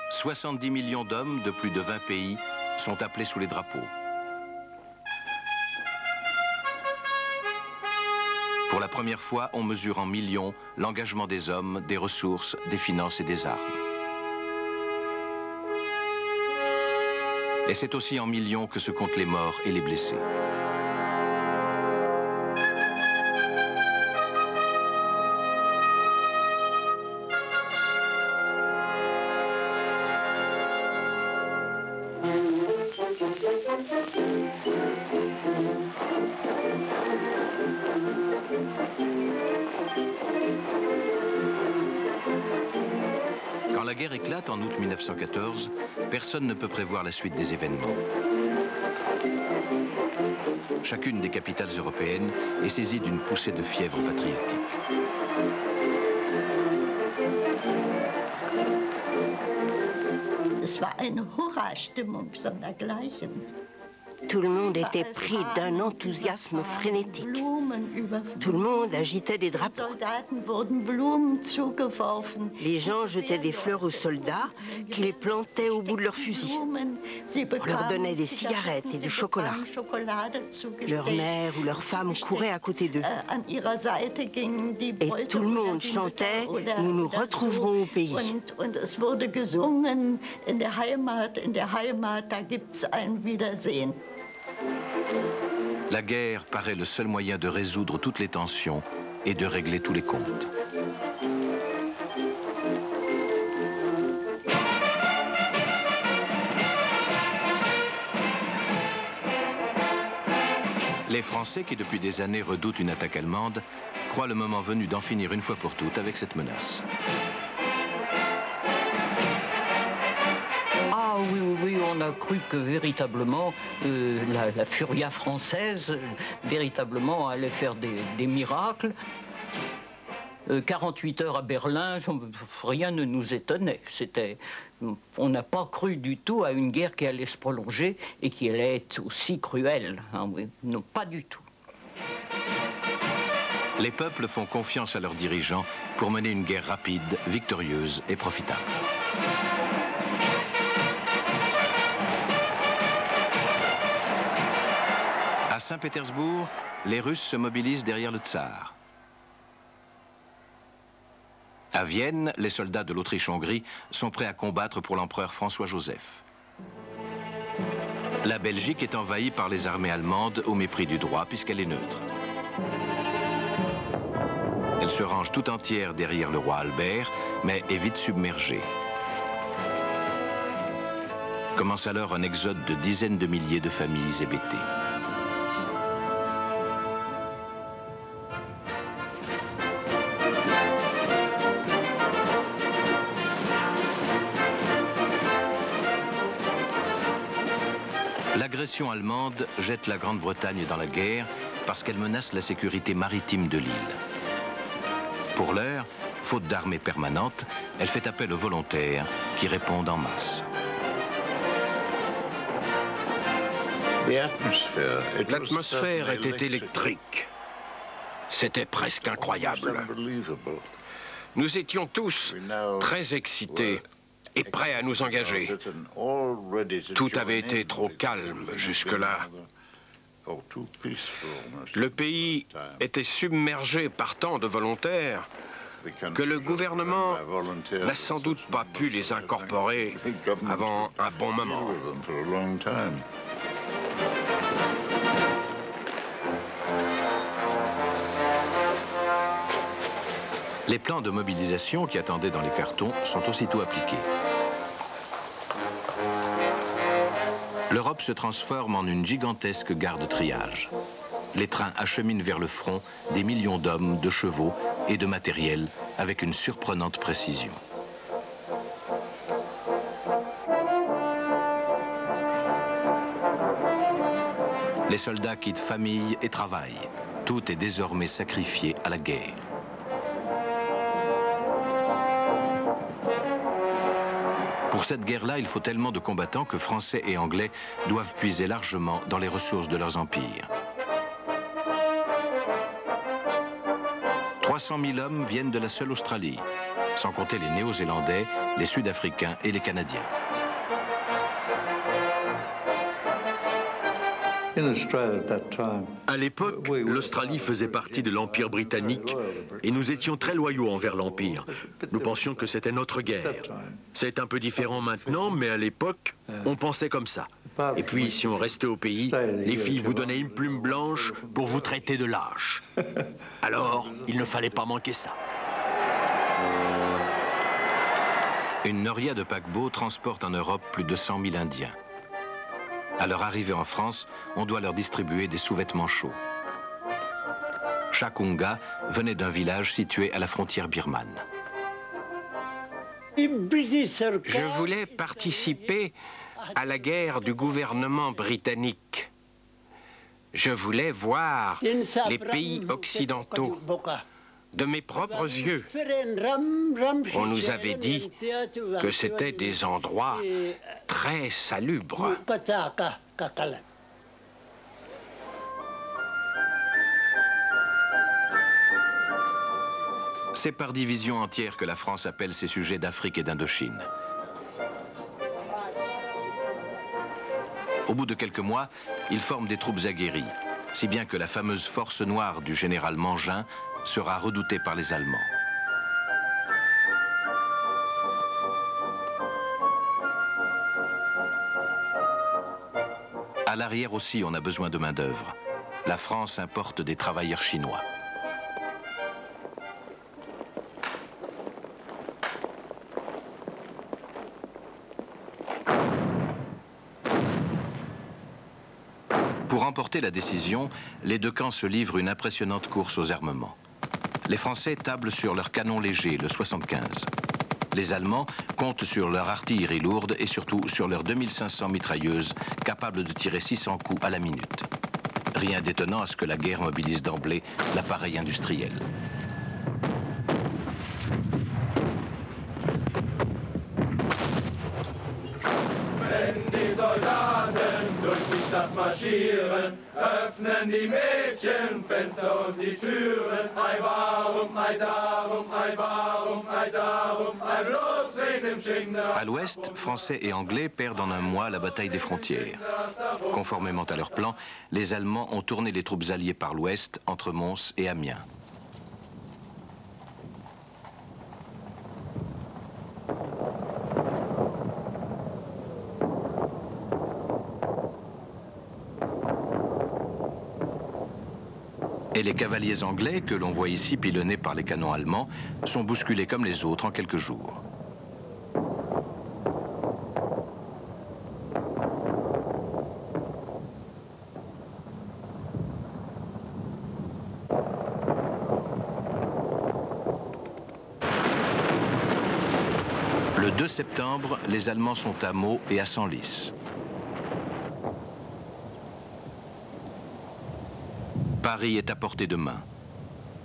70 millions d'hommes de plus de 20 pays sont appelés sous les drapeaux. Pour la première fois, on mesure en millions l'engagement des hommes, des ressources, des finances et des armes. Et c'est aussi en millions que se comptent les morts et les blessés. Quand la guerre éclate en août 1914, personne ne peut prévoir la suite des événements. Chacune des capitales européennes est saisie d'une poussée de fièvre patriotique. Es war eine Hurra-Stimmung sondergleichen. Tout le monde était pris d'un enthousiasme frénétique. Tout le monde agitait des drapeaux. Les gens jetaient des fleurs aux soldats qui les plantaient au bout de leurs fusils. On leur donnait des cigarettes et du chocolat. Leur mère ou leur femme courait à côté d'eux. Et tout le monde chantait « Nous nous retrouverons au pays ». La guerre paraît le seul moyen de résoudre toutes les tensions et de régler tous les comptes. Les Français, qui depuis des années redoutent une attaque allemande, croient le moment venu d'en finir une fois pour toutes avec cette menace. Ah oui, oui, oui, on a cru que véritablement la Furia française véritablement allait faire des miracles. 48 heures à Berlin, rien ne nous étonnait. On n'a pas cru du tout à une guerre qui allait se prolonger et qui allait être aussi cruelle. Hein, oui. Non, pas du tout. Les peuples font confiance à leurs dirigeants pour mener une guerre rapide, victorieuse et profitable. À Saint-Pétersbourg, les Russes se mobilisent derrière le tsar. À Vienne, les soldats de l'Autriche-Hongrie sont prêts à combattre pour l'empereur François-Joseph. La Belgique est envahie par les armées allemandes au mépris du droit puisqu'elle est neutre. Elle se range tout entière derrière le roi Albert, mais est vite submergée. Commence alors un exode de dizaines de milliers de familles hébétées. L'agression allemande jette la Grande-Bretagne dans la guerre parce qu'elle menace la sécurité maritime de l'île. Pour l'heure, faute d'armée permanente, elle fait appel aux volontaires qui répondent en masse. L'atmosphère était électrique. C'était presque incroyable. Nous étions tous très excités et prêts à nous engager. Tout avait été trop calme jusque-là. Le pays était submergé par tant de volontaires que le gouvernement n'a sans doute pas pu les incorporer avant un bon moment. Les plans de mobilisation qui attendaient dans les cartons sont aussitôt appliqués. L'Europe se transforme en une gigantesque gare de triage. Les trains acheminent vers le front des millions d'hommes, de chevaux et de matériel avec une surprenante précision. Les soldats quittent famille et travail. Tout est désormais sacrifié à la guerre. Pour cette guerre-là, il faut tellement de combattants que Français et Anglais doivent puiser largement dans les ressources de leurs empires. 300 000 hommes viennent de la seule Australie, sans compter les Néo-Zélandais, les Sud-Africains et les Canadiens. À l'époque, l'Australie faisait partie de l'Empire britannique et nous étions très loyaux envers l'Empire. Nous pensions que c'était notre guerre. C'est un peu différent maintenant, mais à l'époque, on pensait comme ça. Et puis, si on restait au pays, les filles vous donnaient une plume blanche pour vous traiter de lâche. Alors, il ne fallait pas manquer ça. Une noria de paquebots transporte en Europe plus de 100 000 Indiens. À leur arrivée en France, on doit leur distribuer des sous-vêtements chauds. Chakunga venait d'un village situé à la frontière birmane. Je voulais participer à la guerre du gouvernement britannique. Je voulais voir les pays occidentaux de mes propres yeux. On nous avait dit que c'était des endroits très salubres. C'est par division entière que la France appelle ses sujets d'Afrique et d'Indochine. Au bout de quelques mois, ils forment des troupes aguerries, si bien que la fameuse force noire du général Mangin sera redoutée par les Allemands. À l'arrière aussi, on a besoin de main-d'œuvre. La France importe des travailleurs chinois. Pour remporter la décision, les deux camps se livrent une impressionnante course aux armements. Les Français tablent sur leur canon léger, le 75. Les Allemands comptent sur leur artillerie lourde et surtout sur leurs 2500 mitrailleuses capables de tirer 600 coups à la minute. Rien d'étonnant à ce que la guerre mobilise d'emblée l'appareil industriel. Marschieren, öffnen die Mädchen Fenster und die Türen. Ei warum, ei darum, ei warum, ei darum, ei bloß wegen dem Schinder. À l'ouest, Français et Anglais perdent en un mois la bataille des frontières. Conformément à leur plan, les Allemands ont tourné les troupes alliées par l'ouest, entre Mons et Amiens. Et les cavaliers anglais, que l'on voit ici pilonnés par les canons allemands, sont bousculés comme les autres en quelques jours. Le 2 septembre, les Allemands sont à Meaux et à Senlis. Paris est à portée de main.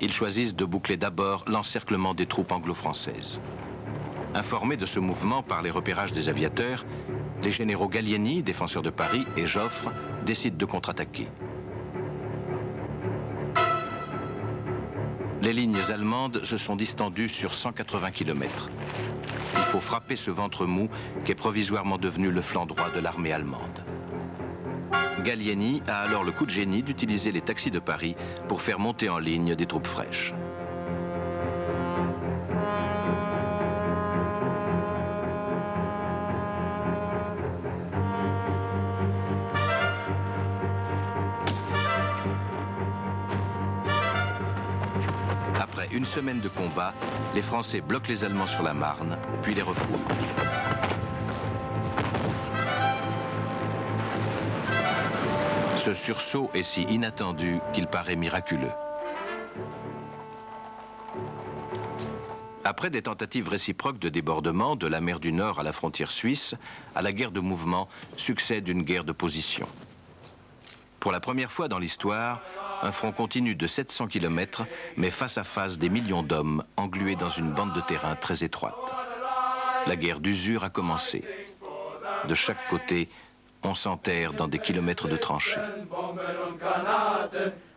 Ils choisissent de boucler d'abord l'encerclement des troupes anglo-françaises. Informés de ce mouvement par les repérages des aviateurs, les généraux Gallieni, défenseurs de Paris, et Joffre décident de contre-attaquer. Les lignes allemandes se sont distendues sur 180 km. Il faut frapper ce ventre mou qui est provisoirement devenu le flanc droit de l'armée allemande. Gallieni a alors le coup de génie d'utiliser les taxis de Paris pour faire monter en ligne des troupes fraîches. Après une semaine de combat, les Français bloquent les Allemands sur la Marne, puis les refoulent. Ce sursaut est si inattendu qu'il paraît miraculeux. Après des tentatives réciproques de débordement de la mer du Nord à la frontière suisse, à la guerre de mouvement succède une guerre de position. Pour la première fois dans l'histoire, un front continu de 700 km met face à face des millions d'hommes englués dans une bande de terrain très étroite. La guerre d'usure a commencé. De chaque côté, on s'enterre dans des kilomètres de tranchées.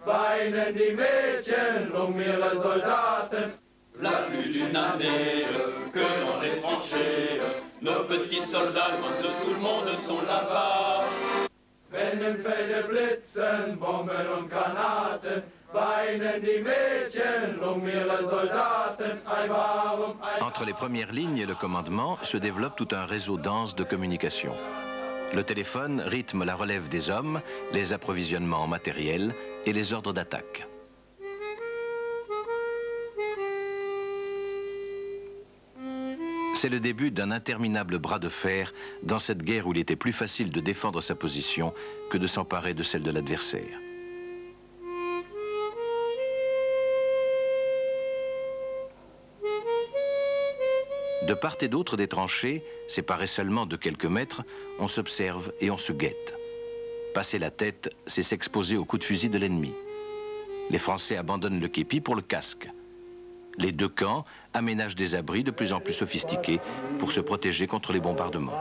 weinen die Mädchen ihre Soldaten. La plus d'une année que dans les tranchées, nos petits soldats loin de tout le monde sont là-bas. Wenn im Felde blitzen, Bomben und Granaten, weinen die Mädchen ihre Soldaten. Entre les premières lignes et le commandement se développe tout un réseau dense de communication. Le téléphone rythme la relève des hommes, les approvisionnements en matériel et les ordres d'attaque. C'est le début d'un interminable bras de fer dans cette guerre où il était plus facile de défendre sa position que de s'emparer de celle de l'adversaire. De part et d'autre des tranchées, séparées seulement de quelques mètres, on s'observe et on se guette. Passer la tête, c'est s'exposer aux coups de fusil de l'ennemi. Les Français abandonnent le képi pour le casque. Les deux camps aménagent des abris de plus en plus sophistiqués pour se protéger contre les bombardements.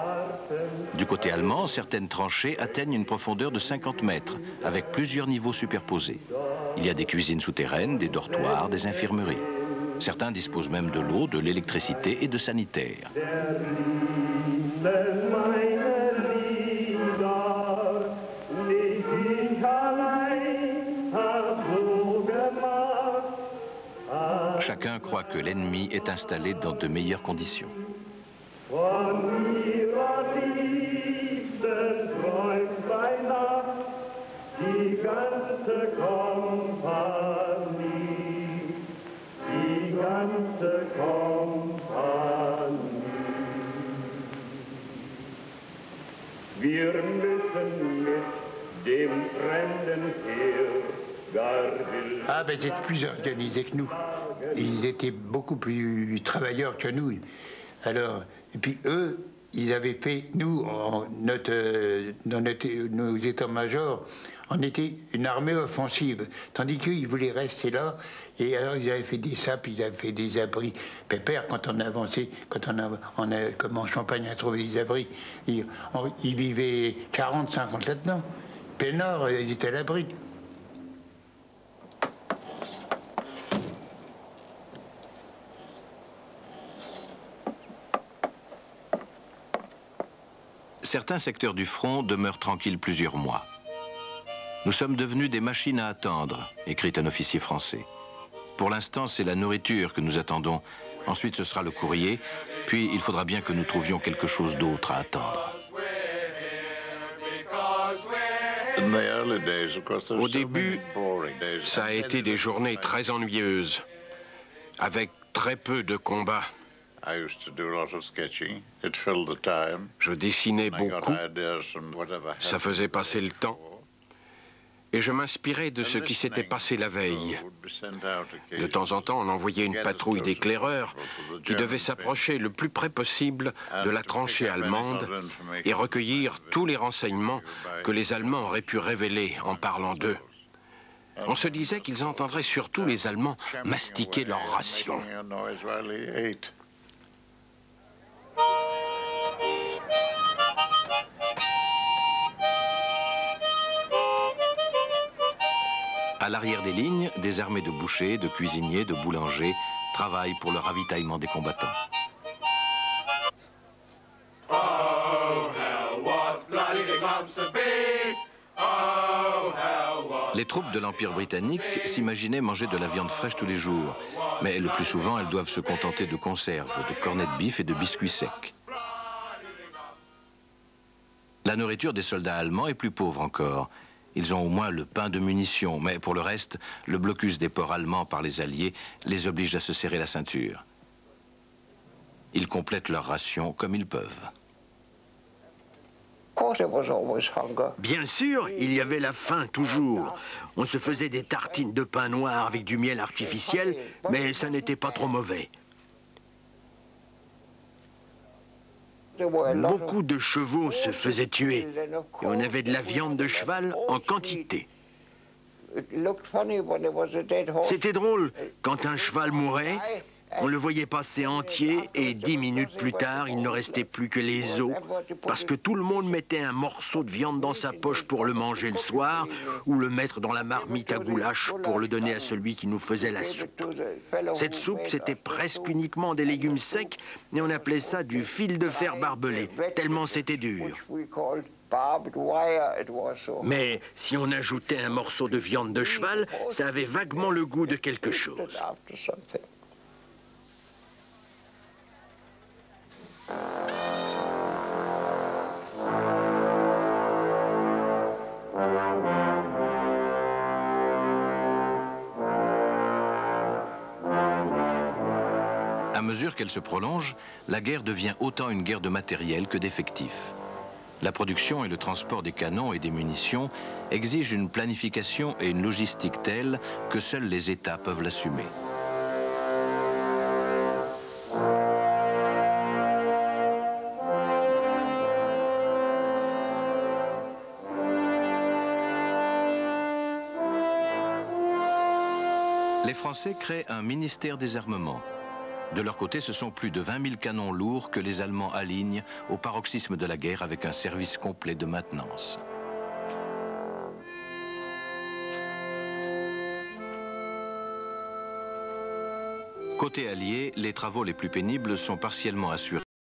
Du côté allemand, certaines tranchées atteignent une profondeur de 50 mètres, avec plusieurs niveaux superposés. Il y a des cuisines souterraines, des dortoirs, des infirmeries. Certains disposent même de l'eau, de l'électricité et de sanitaires. Chacun croit que l'ennemi est installé dans de meilleures conditions. Ah ben, ils étaient plus organisés que nous. Ils étaient beaucoup plus travailleurs que nous. Alors, et puis eux, ils avaient fait, nous, dans nos états-majors, on était une armée offensive, tandis qu'ils voulaient rester là, et alors ils avaient fait des sapes, ils avaient fait des abris. Pépère, quand on avançait, comme en Champagne, on a trouvé des abris, ils vivaient 40, 50 là-dedans. Pénard, ils étaient à l'abri. Certains secteurs du front demeurent tranquilles plusieurs mois. Nous sommes devenus des machines à attendre, écrit un officier français. Pour l'instant, c'est la nourriture que nous attendons. Ensuite, ce sera le courrier. Puis, il faudra bien que nous trouvions quelque chose d'autre à attendre. Au début, ça a été des journées très ennuyeuses, avec très peu de combats. Je dessinais beaucoup, ça faisait passer le temps, et je m'inspirais de ce qui s'était passé la veille. De temps en temps, on envoyait une patrouille d'éclaireurs qui devait s'approcher le plus près possible de la tranchée allemande et recueillir tous les renseignements que les Allemands auraient pu révéler en parlant d'eux. On se disait qu'ils entendraient surtout les Allemands mastiquer leurs rations. À l'arrière des lignes, des armées de bouchers, de cuisiniers, de boulangers travaillent pour le ravitaillement des combattants. Les troupes de l'Empire britannique s'imaginaient manger de la viande fraîche tous les jours, mais le plus souvent, elles doivent se contenter de conserves, de cornets de bif et de biscuits secs. La nourriture des soldats allemands est plus pauvre encore. Ils ont au moins le pain de munitions, mais pour le reste, le blocus des ports allemands par les Alliés les oblige à se serrer la ceinture. Ils complètent leurs rations comme ils peuvent. Bien sûr, il y avait la faim toujours. On se faisait des tartines de pain noir avec du miel artificiel, mais ça n'était pas trop mauvais. Beaucoup de chevaux se faisaient tuer et on avait de la viande de cheval en quantité. C'était drôle, quand un cheval mourait, On le voyait passer entier et 10 minutes plus tard, il ne restait plus que les os parce que tout le monde mettait un morceau de viande dans sa poche pour le manger le soir ou le mettre dans la marmite à goulash pour le donner à celui qui nous faisait la soupe. Cette soupe, c'était presque uniquement des légumes secs et on appelait ça du fil de fer barbelé, tellement c'était dur. Mais si on ajoutait un morceau de viande de cheval, ça avait vaguement le goût de quelque chose. À mesure qu'elle se prolonge, la guerre devient autant une guerre de matériel que d'effectifs. La production et le transport des canons et des munitions exigent une planification et une logistique telles que seuls les États peuvent l'assumer. Les Français créent un ministère des armements. De leur côté, ce sont plus de 20 000 canons lourds que les Allemands alignent au paroxysme de la guerre avec un service complet de maintenance. Côté allié, les travaux les plus pénibles sont partiellement assurés